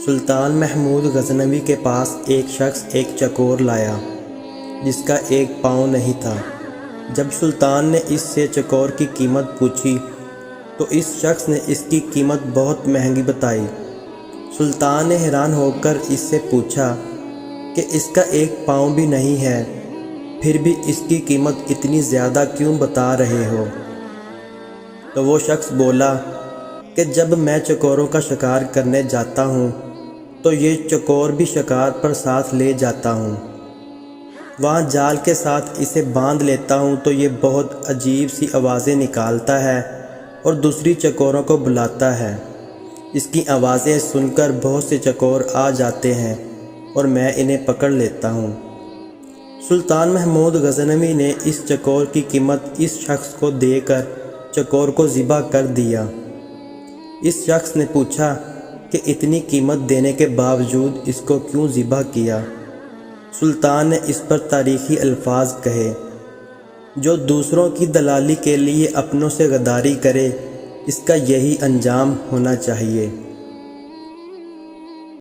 سلطان محمود غزنوی کے پاس ایک شخص ایک چکور لایا جس کا ایک پاؤں نہیں تھا۔ جب سلطان نے اس سے چکور کی قیمت پوچھی تو اس شخص نے اس کی قیمت بہت مہنگی بتائی۔ سلطان نے حیران ہو کر اس سے پوچھا کہ اس کا ایک پاؤں بھی نہیں ہے، پھر بھی اس کی قیمت اتنی زیادہ کیوں بتا رہے ہو؟ تو وہ شخص بولا کہ جب میں چکوروں کا شکار کرنے جاتا ہوں تو یہ چکور بھی شکار پر ساتھ لے جاتا ہوں۔ وہاں جال کے ساتھ اسے باندھ لیتا ہوں تو یہ بہت عجیب سی آوازیں نکالتا ہے اور دوسری چکوروں کو بلاتا ہے۔ اس کی آوازیں سن کر بہت سے چکور آ جاتے ہیں اور میں انہیں پکڑ لیتا ہوں۔ سلطان محمود غزنوی نے اس چکور کی قیمت اس شخص کو دے کر چکور کو ذبح کر دیا۔ اس شخص نے پوچھا کہ اتنی قیمت دینے کے باوجود اس کو کیوں ذبح کیا؟ سلطان نے اس پر تاریخی الفاظ کہے، جو دوسروں کی دلالی کے لیے اپنوں سے غداری کرے اس کا یہی انجام ہونا چاہیے۔